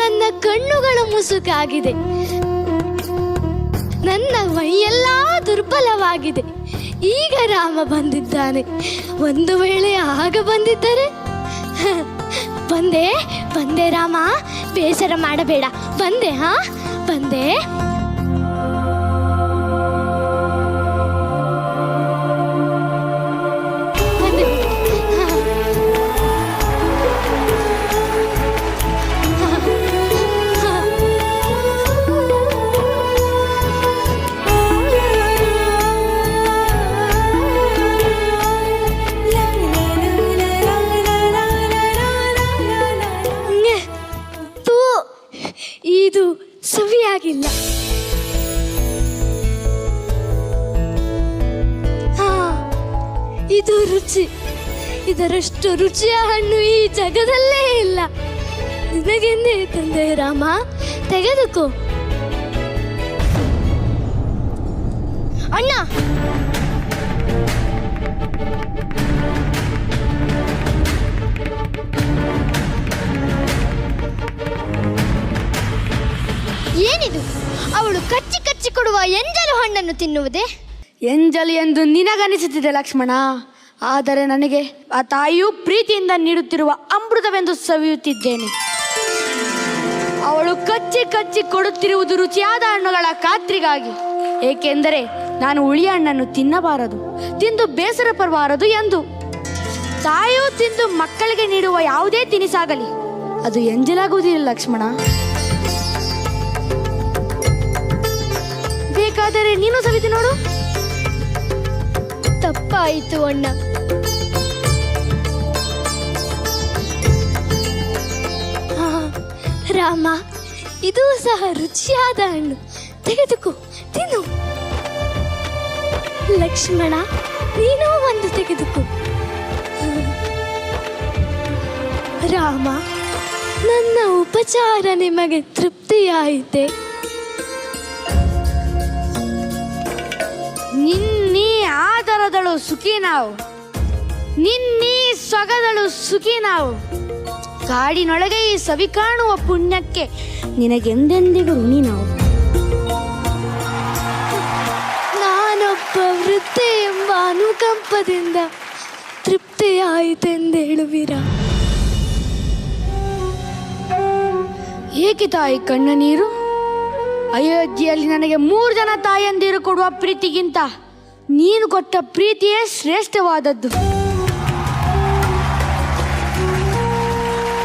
ನನ್ನ ಕಣ್ಣುಗಳು ಮುಸುಕಾಗಿದೆ, ನನ್ನ ಮೈಯೆಲ್ಲ ದುರ್ಬಲವಾಗಿದೆ. ಈಗ ರಾಮ ಬಂದಿದ್ದಾನೆ. ಒಂದು ವೇಳೆ ಆಗ ಬಂದಿದ್ದರೆ? ಬಂದೆ ಬಂದೆ ರಾಮ, ಬೇಸರ ಮಾಡಬೇಡ. ಬಂದೆ, ಹಾ ಬಂದೆ. ಇದು ಸವಿಯಾಗಿಲ್ಲ. ಇದು ರುಚಿ, ಇದರಷ್ಟು ರುಚಿಯ ಹಣ್ಣು ಈ ಜಗದಲ್ಲೇ ಇಲ್ಲ. ನಿನಗೆಂದೇ ತಂದೆ ರಾಮ, ತೆಗೆದುಕೋ. ಅಣ್ಣ, ಏನಿದು? ಅವಳು ಕಚ್ಚಿ ಕಚ್ಚಿ ಕೊಡುವ ಎಂಜಲು ಹಣ್ಣನ್ನು ತಿನ್ನುವುದೇ? ಎಂಜಲು ಎಂದು ನಿನಗನಿಸುತ್ತಿದೆ ಲಕ್ಷ್ಮಣ, ಆದರೆ ನನಗೆ ಆ ತಾಯಿಯು ಪ್ರೀತಿಯಿಂದ ನೀಡುತ್ತಿರುವ ಅಮೃತವೆಂದು ಸವಿಯುತ್ತಿದ್ದೇನೆ. ಅವಳು ಕಚ್ಚಿ ಕಚ್ಚಿ ಕೊಡುತ್ತಿರುವುದು ರುಚಿಯಾದ ಹಣ್ಣುಗಳ ಖಾತ್ರಿಗಾಗಿ. ಏಕೆಂದರೆ ನಾನು ಹುಳಿ ಹಣ್ಣನ್ನು ತಿನ್ನಬಾರದು, ತಿಂದು ಬೇಸರ ಪಡಬಾರದು ಎಂದು. ತಾಯಿಯು ತಿಂದು ಮಕ್ಕಳಿಗೆ ನೀಡುವ ಯಾವುದೇ ತಿನಿಸಾಗಲಿ ಅದು ಎಂಜಲಾಗುವುದಿಲ್ಲ ಲಕ್ಷ್ಮಣ. ಬೇಕಾದರೆ ನೀನು ಸವಿದು ನೋಡು. ತಪ್ಪಾಯಿತು ಅಣ್ಣ. ರಾಮ, ಇದು ಸಹ ರುಚಿಯಾದ ಹಣ್ಣು, ತೆಗೆದುಕೋ, ತಿನ್ನು. ಲಕ್ಷ್ಮಣ, ನೀನು ಒಂದು ತೆಗೆದುಕೋ. ರಾಮ, ನನ್ನ ಉಪಚಾರ ನಿಮಗೆ ತೃಪ್ತಿಯಾಯಿತೆ? ನಿನ್ನೀ ಆದರದಳು ಸುಖಿ ನಾವು, ನಿನ್ನೀ ಸೊಗದಳು ಸುಖಿ ನಾವು. ಕಾಡಿನೊಳಗೆ ಈ ಸವಿ ಕಾಣುವ ಪುಣ್ಯಕ್ಕೆ ನಿನಗೆಂದೆಂದಿಗೂ ಋಣಿ ನಾವು. ನಾನೊಬ್ಬ ವೃದ್ಧೆ ಎಂಬ ಅನುಕಂಪದಿಂದ ತೃಪ್ತಿಯಾಯಿತೆಂದೇಳುವಿರ? ಏಕೆ ತಾಯಿ ಕಣ್ಣ ನೀರು? ಅಯೋಧ್ಯೆಯಲ್ಲಿ ನನಗೆ 3 ಜನ ತಾಯಂದಿರು ಕೊಡುವ ಪ್ರೀತಿಗಿಂತ ನೀನು ಕೊಟ್ಟ ಪ್ರೀತಿಯೇ ಶ್ರೇಷ್ಠವಾದದ್ದು.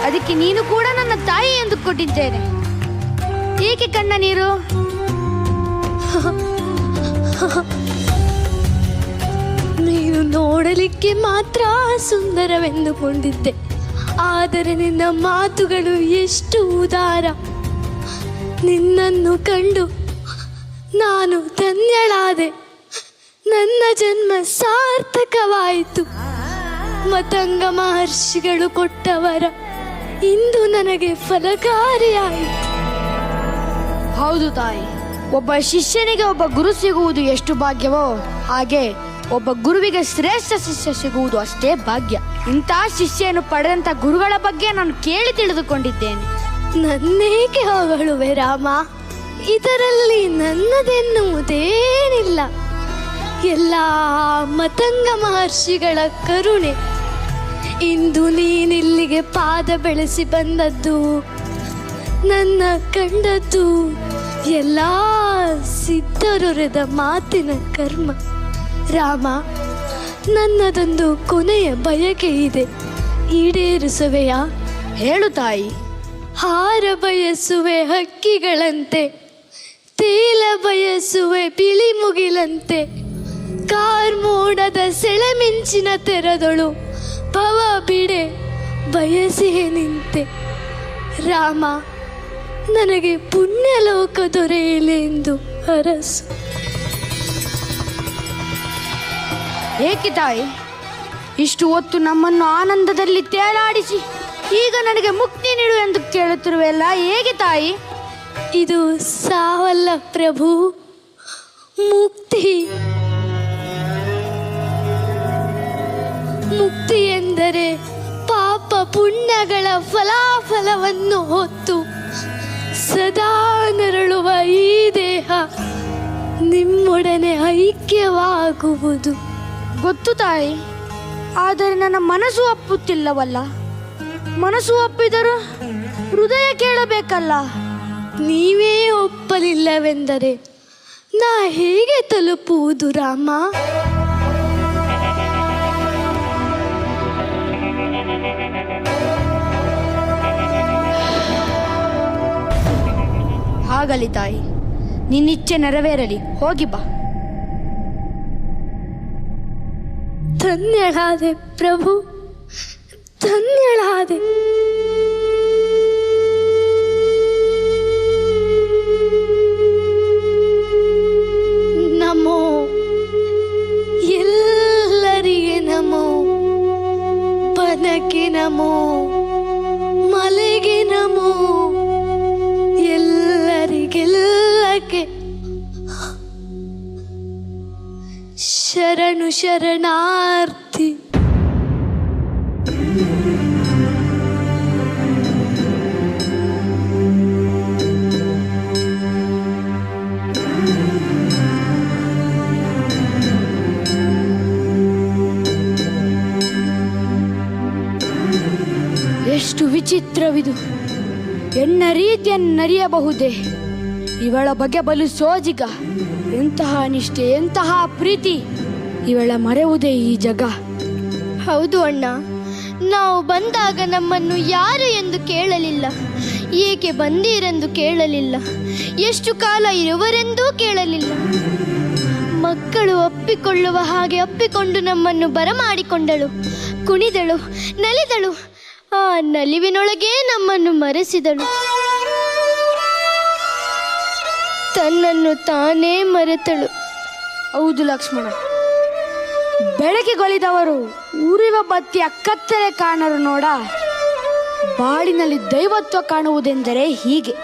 ಅದಕ್ಕೆ ನೀನು ಕೂಡ ನನ್ನ ತಾಯಿ ಎಂದು ಕೊಟ್ಟಿದ್ದೇನೆ. ಏಕೆ ಕಣ್ಣ ನೀರು? ನೀನು ನೋಡಲಿಕ್ಕೆ ಮಾತ್ರ ಸುಂದರವೆಂದುಕೊಂಡಿದ್ದೆ, ಆದರೆ ನಿನ್ನ ಮಾತುಗಳು ಎಷ್ಟು ಉದಾರ. ನಿನ್ನನ್ನು ಕಂಡು ನಾನು ಧನ್ಯಳಾದೆ. ನನ್ನ ಜನ್ಮ ಸಾರ್ಥಕವಾಯಿತು. ಮತಂಗ ಮಹರ್ಷಿಗಳು ಕೊಟ್ಟವರ ಇಂದು ನನಗೆ ಫಲಕಾರಿಯಾಯಿತು. ಹೌದು ತಾಯಿ, ಒಬ್ಬ ಶಿಷ್ಯನಿಗೆ ಒಬ್ಬ ಗುರು ಸಿಗುವುದು ಎಷ್ಟು ಭಾಗ್ಯವೋ, ಹಾಗೆ ಒಬ್ಬ ಗುರುವಿಗೆ ಶ್ರೇಷ್ಠ ಶಿಷ್ಯ ಸಿಗುವುದು ಅಷ್ಟೇ ಭಾಗ್ಯ. ಇಂಥ ಶಿಷ್ಯನು ಪಡೆದಂಥ ಗುರುಗಳ ಬಗ್ಗೆ ನಾನು ಕೇಳಿ ತಿಳಿದುಕೊಂಡಿದ್ದೇನೆ. ನನ್ನೇಕೆ ಹೊಗಳುವೆ ರಾಮ? ಇದರಲ್ಲಿ ನನ್ನದೆನ್ನುವುದೇನಿಲ್ಲ. ಎಲ್ಲ ಮತಂಗ ಮಹರ್ಷಿಗಳ ಕರುಣೆ. ಇಂದು ನೀನಿಲ್ಲಿಗೆ ಪಾದ ಬೆಳೆಸಿ ಬಂದದ್ದು, ನನ್ನ ಕಂಡದ್ದು ಎಲ್ಲ ಸಿದ್ಧರೊರೆದ ಮಾತಿನ ಕರ್ಮ. ರಾಮ, ನನ್ನದೊಂದು ಕೊನೆಯ ಬಯಕೆ ಇದೆ, ಈಡೇರಿಸುವೆಯಾ? ಹೇಳು ತಾಯಿ. ಹಾರ ಬಯಸುವೆ ಹಕ್ಕಿಗಳಂತೆ, ತೇಲ ಬಯಸುವೆ ಬಿಳಿ ಮುಗಿಲಂತೆ, ಕಾರ್ಮೋಡದ ಸೆಳೆಮಿಂಚಿನ ತೆರದೊಳು ಭವ ಬಿಡೆ ಬಯಸಿಯೇ ನಿಂತೆ. ರಾಮ, ನನಗೆ ಪುಣ್ಯಲೋಕ ದೊರೆಯಲೆಂದು ಹರಸು. ಏಕೆ ತಾಯಿ ಇಷ್ಟು ಹೊತ್ತು ನಮ್ಮನ್ನು ಆನಂದದಲ್ಲಿ ತೇಲಾಡಿಸಿ ಈಗ ನನಗೆ ಮುಕ್ತಿ ನೀಡು ಎಂದು ಕೇಳುತ್ತಿರುವೆಲ್ಲ, ಹೇಗೆ ತಾಯಿ? ಇದು ಸಾವಲ್ಲ ಪ್ರಭು, ಮುಕ್ತಿ. ಮುಕ್ತಿ ಎಂದರೆ ಪಾಪ ಪುಣ್ಯಗಳ ಫಲಾಫಲವನ್ನು ಹೊತ್ತು ಸದಾ ನರಳುವ ಈ ದೇಹ ನಿಮ್ಮೊಡನೆ ಐಕ್ಯವಾಗುವುದು. ಗೊತ್ತು ತಾಯಿ, ಆದರೆ ನನ್ನ ಮನಸ್ಸು ಒಪ್ಪುತ್ತಿಲ್ಲವಲ್ಲ. ಮನಸ್ಸು ಒಪ್ಪಿದರೂ ಹೃದಯ ಕೇಳಬೇಕಲ್ಲ. ನೀವೇ ಒಪ್ಪಲಿಲ್ಲವೆಂದರೆ ನಾ ಹೇಗೆ ತಲುಪುವುದು ರಾಮ? ಆಗಲಿ ತಾಯಿ, ನಿನ್ನಿಚ್ಛೆ ನೆರವೇರಲಿ. ಹೋಗಿ ಬಾ. ಧನ್ಯಳಾದೆ ಪ್ರಭು, ಧನ್ಯಳಾದೆ. ನಮೋ, ಎಲ್ಲರಿಗೆ ನಮೋ. ಬನಕ್ಕೆ ನಮೋ, ಮಲೆಗೆ ನಮೋ, ಎಲ್ಲರಿಗೆಲ್ಲಕ್ಕೆ ಶರಣು ಶರಣಾರ್ಥಿ. ಎಷ್ಟು ವಿಚಿತ್ರವಿದು. ಎನ್ನ ರೀತಿಯನ್ನರಿಯಬಹುದೇ? ಇವಳ ಬಗ್ಗೆ ಬಲು ಸೋಜಿಗ. ಎಂತಹ ನಿಷ್ಠೆ, ಎಂತಹ ಪ್ರೀತಿ! ಇವಳ ಮರೆಯುವುದೇ ಈ ಜಗ. ಹೌದು ಅಣ್ಣ, ನಾವು ಬಂದಾಗ ನಮ್ಮನ್ನು ಯಾರು ಎಂದು ಕೇಳಲಿಲ್ಲ, ಏಕೆ ಬಂದೀರೆಂದು ಕೇಳಲಿಲ್ಲ, ಎಷ್ಟು ಕಾಲ ಇರುವರೆಂದೂ ಕೇಳಲಿಲ್ಲ. ಮಕ್ಕಳು ಒಪ್ಪಿಕೊಳ್ಳುವ ಹಾಗೆ ಒಪ್ಪಿಕೊಂಡು ನಮ್ಮನ್ನು ಬರಮಾಡಿಕೊಂಡಳು. ಕುಣಿದಳು, ನಲಿದಳು. ಆ ನಲಿವಿನೊಳಗೆ ನಮ್ಮನ್ನು ಮರೆಸಿದಳು. ತನ್ನನ್ನು ತಾನೇ ಮರೆತಳು. ಹೌದು ಲಕ್ಷ್ಮಣ, ಬೆಳಕಿಗೊಳಿದವರು ಉರಿವ ಬತ್ತಿಯ ಕತ್ತಲೆ ಕಾಣರು ನೋಡ. ಬಾಳಿನಲ್ಲಿ ದೈವತ್ವ ಕಾಣುವುದೆಂದರೆ ಹೀಗೆ.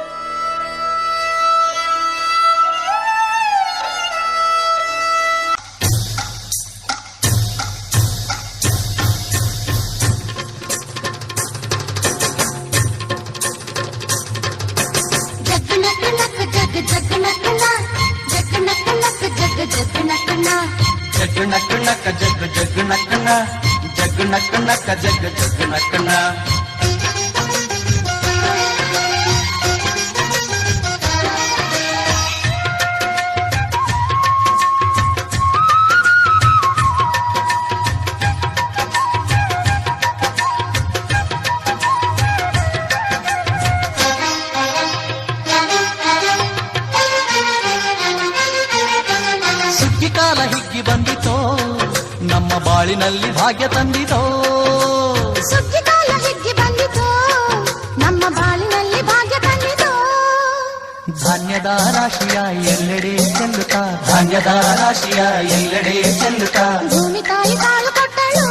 ಕಾಲ ಹಿಗ್ಗಿ ಬಂದಿತೋ, ನಮ್ಮ ಬಾಳಿನಲ್ಲಿ ಭಾಗ್ಯ ತಂದಿತೋ. ಸುಗ್ಗಿ ಕಾಲ ಹಿಗ್ಗಿ ಬಂದಿತೋ, ನಮ್ಮ ಬಾಳಿನಲ್ಲಿ ಭಾಗ್ಯ ತಂದಿತೋ. ಧಾನ್ಯದ ರಾಶಿಯ ಎಲ್ಲೆಡೆ ಚೆಲ್ಲುತ್ತಾ, ಧಾನ್ಯದ ರಾಶಿಯ ಎಲ್ಲೆಡೆ ಚೆಲ್ಲುತ್ತಾ. ಭೂಮಿ ತಾಯಿ ಕಾಲು ಕೊಟ್ಟಳು,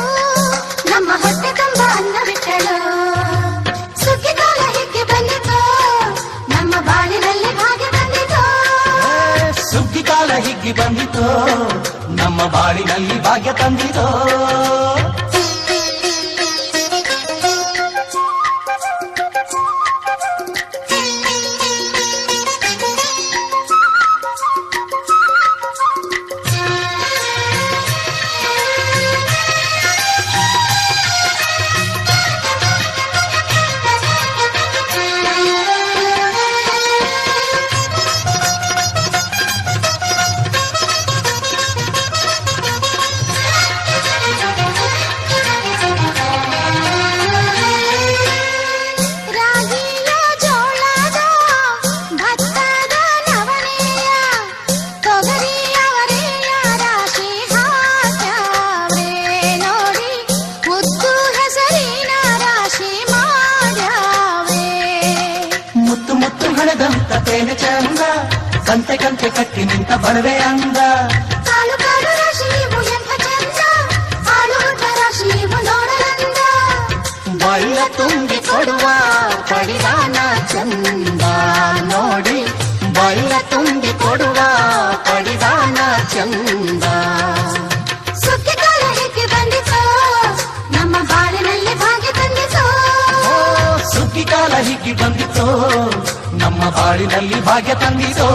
ನಮ್ಮ ಹೊಟ್ಟೆ ತುಂಬ ಅನ್ನ ಬಿಟ್ಟಳು. ಸುಗ್ಗಿ ಕಾಲ ಹಿಗ್ಗಿ ಬಂದಿತೋ, ನಮ್ಮ ಬಾಳಿನಲ್ಲಿ ಭಾಗ್ಯ ತಂದಿತೋ. ಸುಗ್ಗಿ ಕಾಲ ಹಿಗ್ಗಿ ಬಂದಿತೋ, ನಮ್ಮ ಬಾಳಿನಲ್ಲಿ ಭಾಗ್ಯ ತಂದಿತೋ. ತೇನೆ ಚಂದ, ಕಂತೆ ಕಂತೆ ಕಟ್ಟಿ ನಿಂತ ಬಡವೆ ಅಂದ. ಕಾಲು ಕಾಲು ರಾಶಿ ನೀವು ಎಂಥ ಚಂದ, ಆಳುವುದ ರಾಶಿ ನೀವು ನೋಡಲಂದ. ಬಳ್ಳ ತುಂಬಿ ಕೊಡುವ ಪಡಿದಾನ ಚಂದ ನೋಡಿ, ಬಳ್ಳ ತುಂಬಿ ಕೊಡುವ ಪಡಿದಾನ ಚಂದ. ಸುಗ್ಗಿ ಕಾಲ ಹೇಗೆ ಬಂದಿತೋ, ನಮ್ಮ ಬಾಳಿನಲ್ಲಿ ಭಾಗ್ಯ ತಂದಿತೋ. ಕಾಲ ಹಿಗ್ಗಿ ಬಂದಿತೋ ನಮ್ಮ ಬಾಳಿನಲ್ಲಿ ಭಾಗ್ಯ ತಂದಿತೋ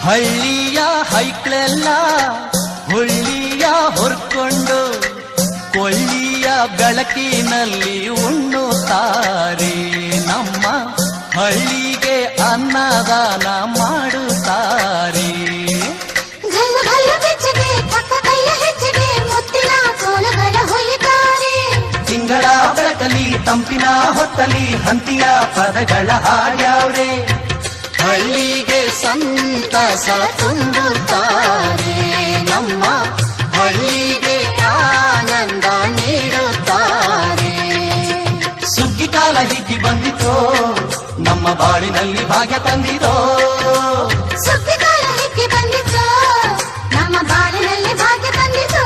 ಹಳ್ಳಿಯ ಹೈಕ್ಳೆಲ್ಲ ಹುಳ್ಳಿಯ ಹೊರ್ಕೊಂಡು ಕೊಳ್ಳಿಯ ಬೆಳಕಿನಲ್ಲಿ ಉಣ್ಣುತ್ತಾರೆ ನಮ್ಮ ಹಳ್ಳಿಗೆ ಅನ್ನದಾನ ಮಾಡುತ್ತಾರೆ ಗಲ್ಲು ಗಲ್ಲು ಬೆಚ್ಚಗೆ ಪಕ್ಕ ಕೈಯ ಹೆಚ್ಚಿಗೆ ಮುತ್ತಿನ ಕೋಲಗಳ ಹೊಯ್ಯುತ್ತಾರೆ ತಿಂಗಳ ಬೆಳಕಲಿ ತಂಪಿನ ಹೊತ್ತಲಿ ಹಂತಿಯ ಪದಗಳ ಹಾಡ್ಯಾವ್ರೆ ಹಳ್ಳಿಗೆ ಸಂತಸ ತುಂಬುತ್ತಾರೆ ನಮ್ಮ ಹಳ್ಳಿಗೆ ಆನಂದ ನೀಡುತ್ತಾರೆ ಸುಗ್ಗಿ ಕಾಲ ಹಿಗ್ಗಿ ಬಂದಿತೋ ನಮ್ಮ ಬಾಳಿನಲ್ಲಿ ಭಾಗ್ಯ ತಂದಿತೋ ಸುಗ್ಗಿಕಾಲ ಹಿಗ್ಗಿ ಬಂದಿತು ನಮ್ಮ ಬಾಳಿನಲ್ಲಿ ಭಾಗ್ಯ ತಂದಿತು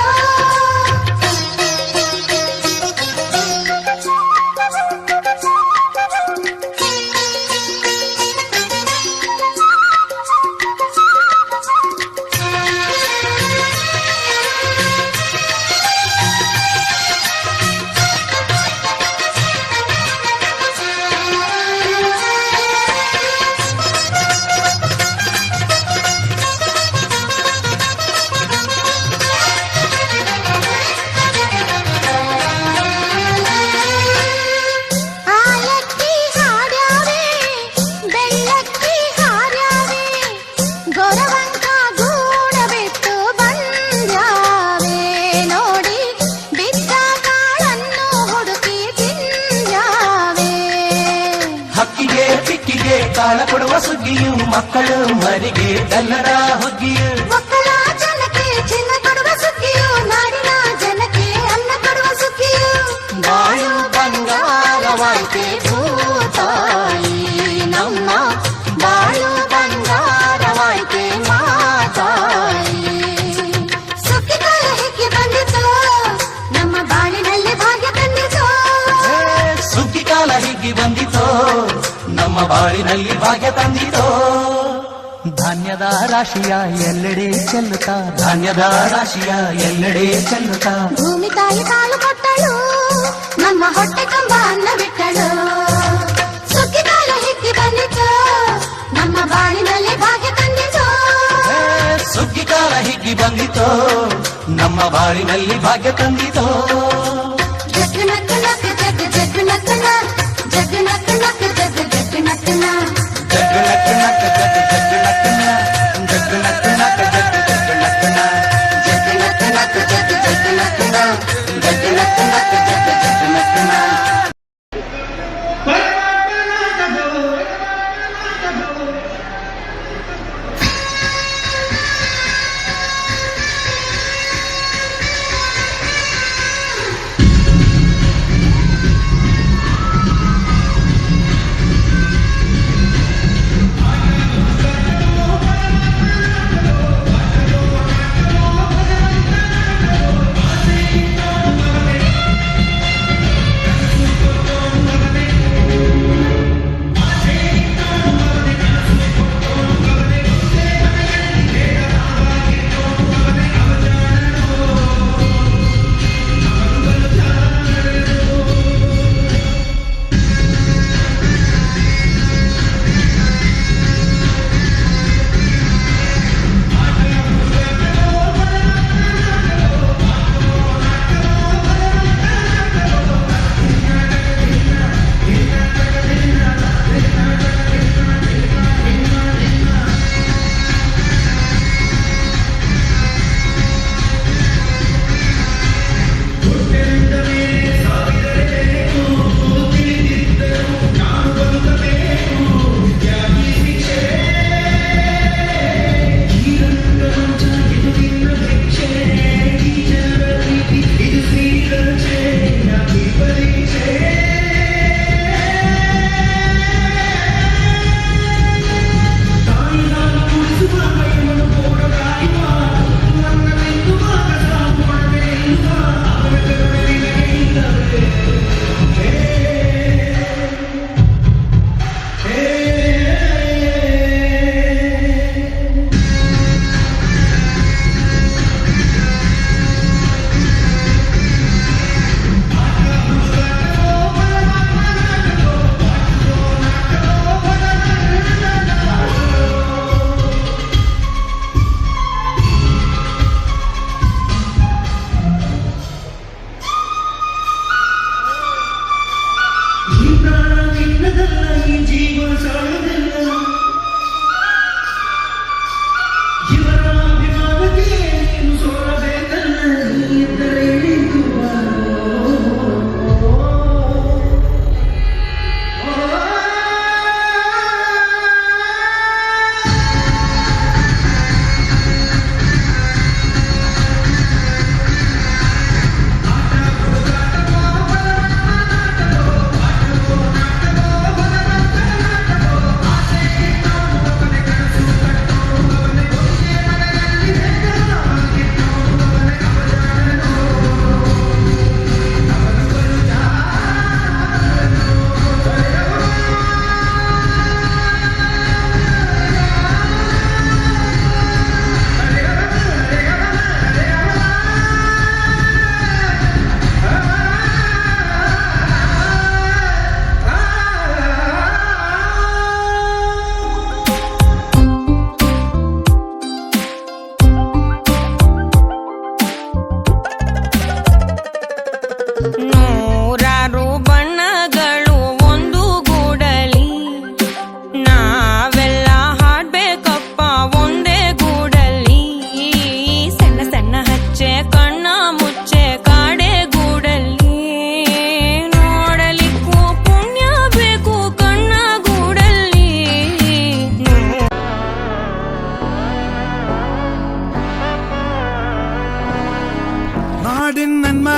ಆಲಕ್ಕಿ ಹಾಡ್ಯಾವೆ ಬೆಳ್ಳಕ್ಕಿ ಹಾರ್ಯಾವೆ ಗೊರವಂಕ ಗೂಡ ಬಿಟ್ಟು ಬಂದ್ಯಾವೆ ನೋಡಿ ಬಿದ್ದ ಕಾಳನ್ನು ಹುಡುಕಿ ತಿಂದ್ಯಾವೆ ಹಕ್ಕಿಗೆ ಪಿಕ್ಕಿಗೆ ಕಾಳ ಕೊಡುವ ಸುಗ್ಗಿಯು ಮಕ್ಕಳು ಮರಿಗೆ ಕನ್ನಡ ಹುಗ್ಗಿಯು ಮಕ್ಕಳ ಜನಕ್ಕೆ ಚಿನ್ನ ಕೊಡುವ ಸುಗ್ಗಿಯು ನಾಡಿನ ಜನಕ್ಕೆ ಅನ್ನ ಕೊಡುವ ಸುಗ್ಗಿಯು ಬಾಳು ಬಂಗಾರವಾಯ್ತೆ ಭೂತಾಯಿ ನಮ್ಮ ಬಾಳು ಬಂಗಾರವಾಯ್ತೆ ಮಾತಾಯಿ ಸುಗ್ಗಿಕಾಲ ಹಿಗ್ಗಿ ಬಂದಿತು ನಮ್ಮ ಬಾಳಿನಲ್ಲಿ ಭಾಗ್ಯ ತಂದಿತು ಸುಗ್ಗಿ ಕಾಲ ಹಿಗ್ಗಿ ಬಂದಿತೋ ನಮ್ಮ ಬಾಳಿನಲ್ಲಿ ಭಾಗ್ಯ ತಂದಿತೋ ಧಾನ್ಯದ ರಾಶಿಯ ಎಲ್ಲೆಡೆ ಚೆಲ್ಲುತ್ತಾ ಧಾನ್ಯದ ರಾಶಿಯ ಎಲ್ಲೆಡೆ ಚೆಲ್ಲುತ್ತಾ ಭೂಮಿ ತಾಯಿ ಕಾಲು ಕೊಟ್ಟಳು ನಮ್ಮ ಹೊಟ್ಟೆ ತುಂಬ ಅನ್ನ ಬಿಟ್ಟಳು ಸುಗ್ಗಿಕಾಲ ಹಿಗ್ಗಿ ಬಂದಿತು ನಮ್ಮ ಬಾಳಿನಲ್ಲಿ ಭಾಗ್ಯ ತಂದಿತು ಸುಗ್ಗಿ ಕಾಲ ಹಿಗ್ಗಿ ಬಂದಿತೋ ನಮ್ಮ ಬಾಳಿನಲ್ಲಿ ಭಾಗ್ಯ ತಂದಿತೋ ಜಗ್ ನಕ್ ನಕ್ ಜಗ್ ಜಗ್ ನಕ್ ನಕ್ ಜಗ್ ನಕ್ ನಕ್ ಜಗ್ ಜಗ್ ನಕ್ ನಕ್ ಜಗ್ ನಕ್ ನಕ್ ಜಗ್ ಜಗ್ ನಕ್ ನಕ್ ಜಗ್ ನಕ್ ನಕ್ ಜಗ್ ಜಗ್ ನಕ್ ನಕ್ ಜಗ್ ನಕ್ ನಕ್ ಜಗ್ ಜಗ್ ನಕ್ ನಕ್ ಜಗ್ ನಕ್ ನಕ್ ಜಗ್ ಜಗ್ ನಕ್ ನಕ್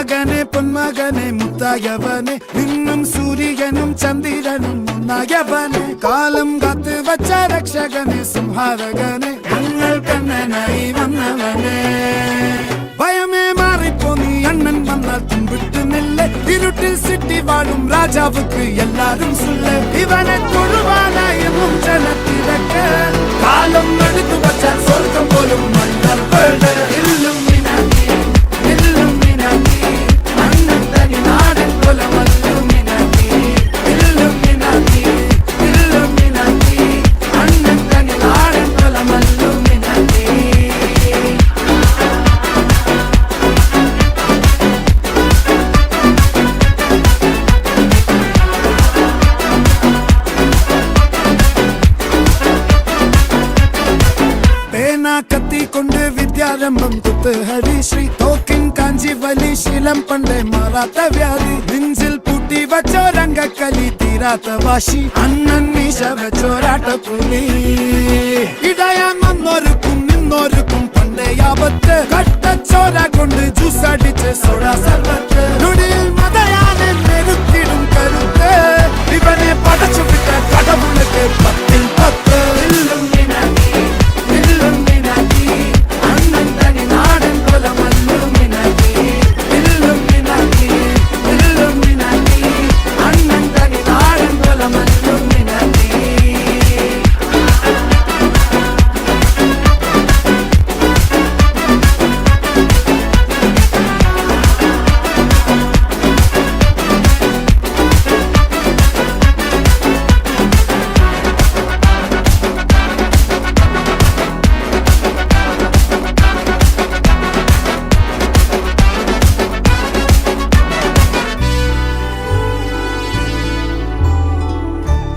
മകനെ പൊന്മകനെ മുത്തായവനെ നിന്നും സൂര്യനും ചന്ദ്രനും ഒന്നായവനെ കാലം കാത്ത് വച്ച രക്ഷകനെ സംഹാരകനെ ഞങ്ങൾ കണ്ണനായി വന്നവനെ ഭയമേ മാറിപ്പോ നീ അണ്ണൻ വന്നാൽ തുമ്പിട്ട് നില്ല് ഇരുട്ടിൽ സിറ്റി വാഴും രാജാവുക്ക് എല്ലാരും സുല്ല് ഇവനെ തൊഴുവാനായി ജനത്തിരക്ക് കാലം എടുത്തു വച്ചാൽ സ്വർഗം പോലും മണ്ണൽ വീട് ഇല്ലുമിനാറ്റി ഇല്ലുമിനാറ്റി അണ്ണൻ തനി നാടൻ കൊലമല്ലുമിനാറ്റി ഇല്ലുമിനാറ്റി ഇല്ലുമിനാറ്റി അണ്ണൻ തനി നാടൻ കൊലമല്ലുമിനാറ്റി കത്തിക്കൊണ്ട് വിദ്യാരംഭം കുത്ത് ഹരിശ്രീ തോക്കിൻ കാഞ്ചി വലി ശീലം പണ്ടേ മാറാത്ത വ്യാധി നെഞ്ചിൽ പൂട്ടി വച്ചോരംഗക്കലി തീരാത്ത വാശി അണ്ണൻ മീശ വെച്ചോരാട്ട പുലി ഇടയാൻ വന്നോർക്കും നിന്നോർക്കും പണ്ടേ ആപത്ത് കട്ടച്ചോര കൊണ്ട് ജ്യൂസ് അടിച്ച് സോഡ സർവത്ത് നൊടിയിൽ മതയാനെ മെരുത്തിടും കരുത്ത് ഇവനെ പടച്ചു വിട്ട കടവുള്ളിക്ക് 10-10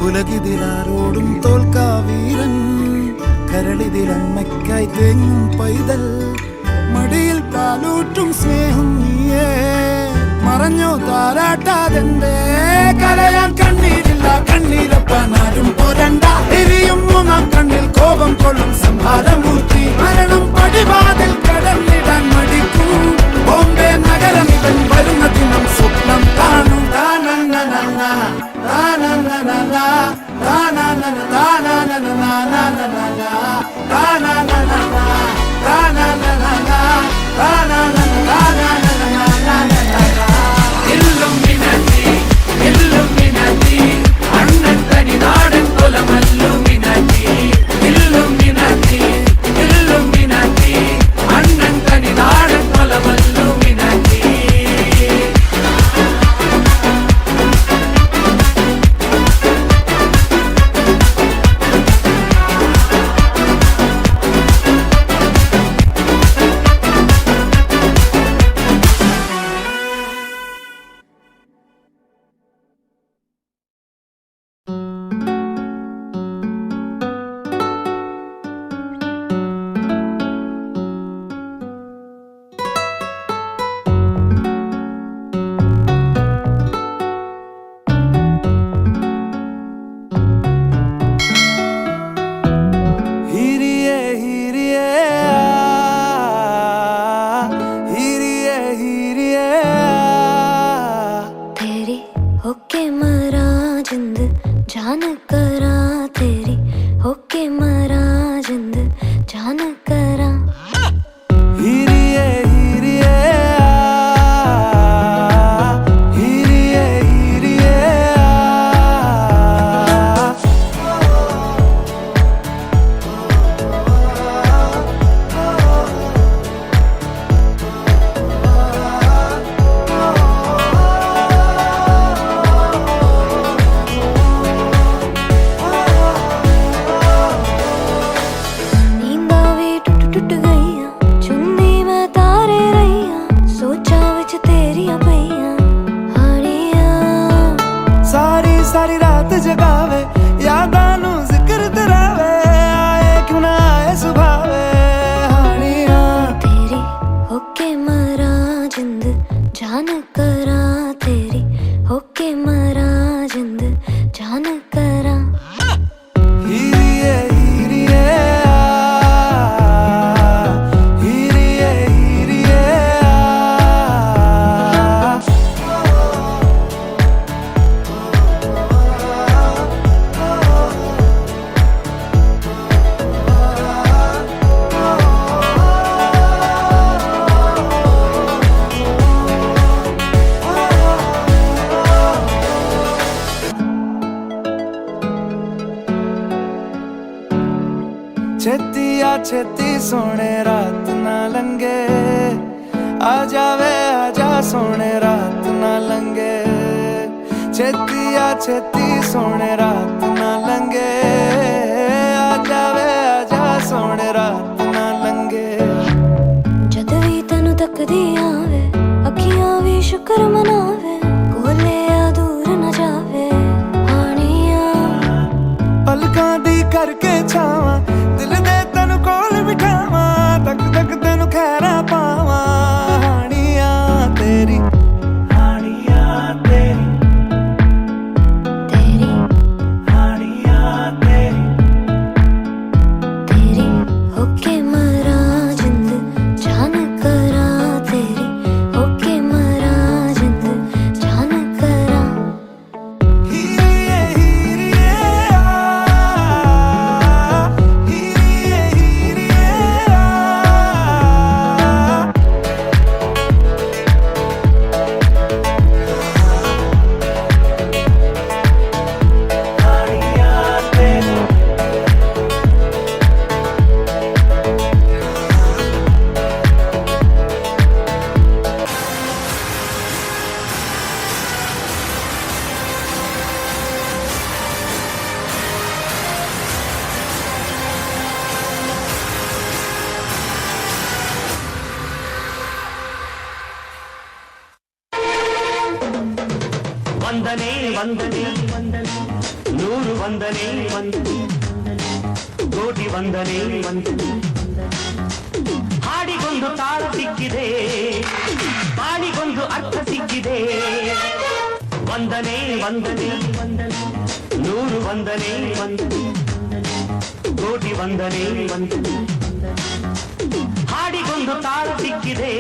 ഉലകിതിലാരോടും തോൽക്കാവീരൻ കരളിതിലമ്മയ്ക്കായി തേങ്ങും പൈതൽ മടിയിൽ പാലൂട്ടും സ്നേഹം നീയേ മറഞ്ഞോ താരാട്ടാതെന്റെ കരയാൻ കണ്ണീരില്ല കണ്ണീരപ്പാനാരും പോരണ്ട എരിയും മൂന്നാം കണ്ണിൽ കോപം കൊള്ളും സംഹാരമൂർത്തി മരണം പടിവാതിൽ കടന്നിടാൻ മടിക്കും ബോംബെ നഗരം ഇവൻ വരുന്ന ദിനം സ്വപ്നം കാണും सोने रात ना लंगे आ जावे आजा सोने रात ना लंगे छेती आ छेती सोने रात ना लंगे आ जावे आजा सोने रात ना लंगे जद भी तनु तकदी आवे अखियां भी शुक्र मनावे कोले दूर न जावे हानिया पलकां दी करके छावा दिल दे तनु कोल बिठावा तक तक तनु खैरा पावा हानिया तेरी हानिया तेरी तेरी हानिया तेरी तेरी होके मरा जिंद जान करा तेरी होके मरा जिंद जान करा हीरिए हीरिए हीरिए हीरिए ವಂದನೆ ವಂದನೆ ನೂರು ವಂದನೆ ವಂದನೆ ಕೋಟಿ ವಂದನೆ ವಂದನೆ ಹಾಡಿಗೊಂದು ತಾಳ ಸಿಕ್ಕಿದೆ ಬಾಳಿಗೊಂದು ಅರ್ಥ ಸಿಕ್ಕಿದೆ ವಂದನೆ ವಂದನೆ ನೂರು ವಂದನೆ ವಂದನೆ ಕೋಟಿ ವಂದನೆ ವಂದನೆ ಹಾಡಿಗೊಂದು ತಾಳ ಸಿಕ್ಕಿದೆ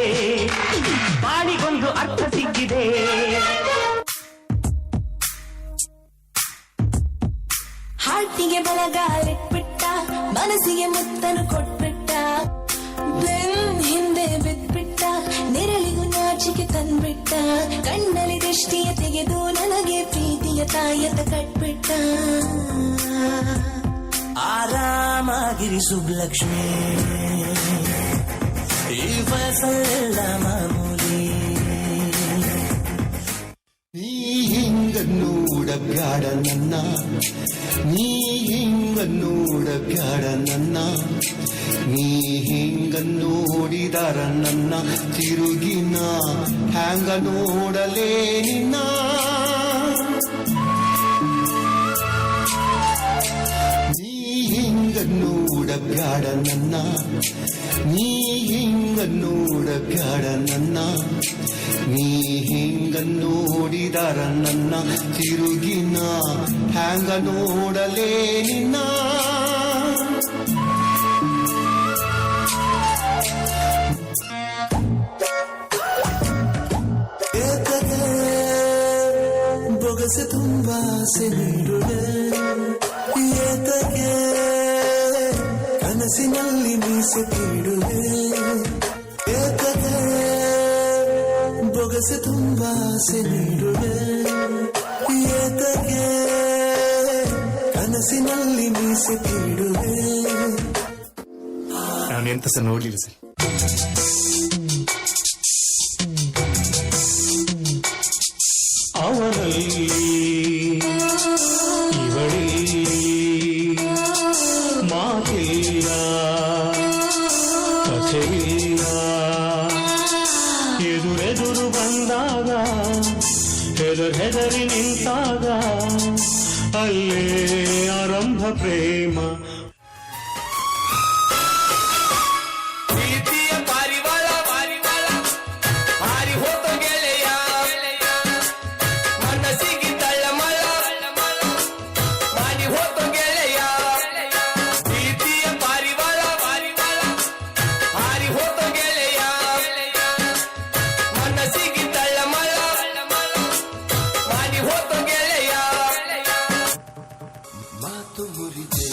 ಬಾಳಿಗೊಂದು ಅರ್ಥ ಸಿಕ್ಕಿದೆ ಹಾಟಿಗೆ ಬಲಗಾಲಿಟ್ಬಿಟ್ಟ ಮನಸ್ಸಿಗೆ ಮುತ್ತನು ಕೊಟ್ಬಿಟ್ಟ ಬೆನ್ ಹಿಂದೆ ಬಿದ್ಬಿಟ್ಟ ನೆರಳಿಗೂ ನಾಚಿಕೆ ತಂದ್ಬಿಟ್ಟ ಕಣ್ಣಲ್ಲಿ ದೃಷ್ಟಿಯ ತೆಗೆದು ನನಗೆ ಪ್ರೀತಿಯ ತಾಯತ ಕಟ್ಬಿಟ್ಟ ಆರಾಮಾಗಿರಿ ಸುಬ್ಲಕ್ಷ್ಮಿ ಈ ವಯಸ್ಸೆಲ್ಲ ಮಾಮೂಲಿ ನೀ ಹಿಂಗ ನೋಡಬ್ಯಾಡ ನನ್ನ ನೀ ಹಿಂಗ ನೋಡಬ್ಯಾಡ ನನ್ನ ನೀ ಹಿಂಗ ನೋಡಿದರ ನನ್ನ ತಿರುಗಿನ ಹ್ಯಾಂಗ ನೋಡಲೇ ನಿನ್ನ ನೀ ಹಿಂಗ ನೋಡಬ್ಯಾಡ ನನ್ನ ನೀ ಹಿಂಗ ನೋಡಬ್ಯಾಡ ನನ್ನ ನೀ ಹಿಂಗ ನೋಡಿದರ ನನ್ನ ತಿರುಗಿನ ಹ್ಯಾಂಗ ನೋಡಲೇ ನಿನ್ನ ಏತಕ್ಕೆ ಬೊಗಸೆ ತುಂಬಾ ಆಸೆ ನೀಡುವೆ ಏತಕ್ಕೆ ಕನಸಿನಲ್ಲಿ ಮೀಸೆ ತೀಡುವೆ ಏತಕ್ಕೆ ಬೊಗಸೆ ತುಂಬಾ ಆಸೆ ನೀಡುವೆ ಏತಕ್ಕೆ ಕನಸಿನಲ್ಲಿ ಮೀಸೆ ತೀಡುವೆ ನಾನು ಎಂತ ಸಹ ನೋಡ್ಲಿಲ್ಲ ಸರ್. ಅವನಲ್ಲಿ ಇವಳಿ ಮಾತಿಲ್ಲ ಕಥೆಯಿಲ್ಲ ಎದುರೆದುರು ಬಂದಾಗ ಹೆದರಿ ನಿಂತಾಗ ಅಲ್ಲೇ ಆರಂಭ ಪ್ರೇಮ ಪ್ರೀತಿಯ ಪಾರಿವಾಳ ಹಾರಿ ಹೋತು ಗೆಳೆಯ ಮನಸ್ಸಿಗೆ ತಳ್ಳಮಳ ಮಾಡಿ ಹೋತು ಗೆಳೆಯ ಪ್ರೀತಿಯ ಪಾರಿವಾಳ ಹಾರಿ ಹೋತು ಗೆಳೆಯ ಮನಸ್ಸಿಗೆ ತಳ್ಳಮಳ ಮಾಡಿ ಹೋತು ಗೆಳೆಯ ಮಾತು ಮುರಿದೆ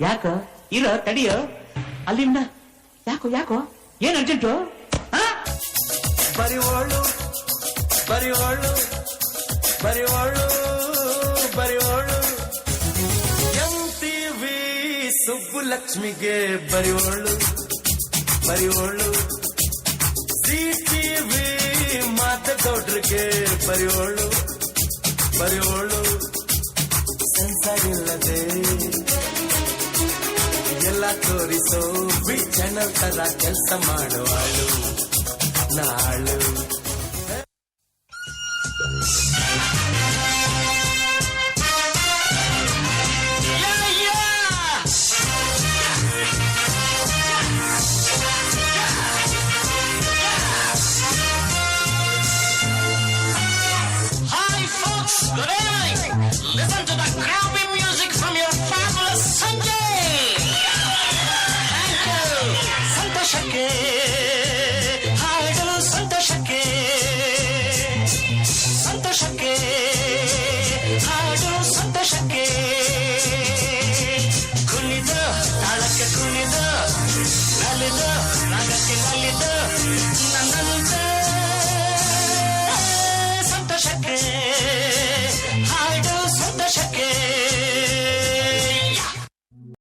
ಯಾಕ ಇರೋ ತಡಿಯೋ ಅಲ್ಲಿಂದ ಯಾಕೋ ಏನ್ ಅರ್ಜೆಂಟು ಬರಿವೋಳು ಬರಿವೋಳು ಬರಿವೋಳು ಬರಿವೋಳು MTV ಸುಬ್ಬುಲಕ್ಷ್ಮಿಗೆ ಬರಿವೋಳು ಬರಿವೋಳು CTV ಮಾತಗೌಡ್ರಿಗೆ ಬರಿವೋಳು ಬರಿವೋಳು ಸೆನ್ಸರ್ ಇಲ್ಲದೆ ಎಲ್ಲ ತೋರಿಸೋ ವಿ ಚಾನಲ್ ತರ ಕೆಲಸ ಮಾಡುವಳು ನಾಳು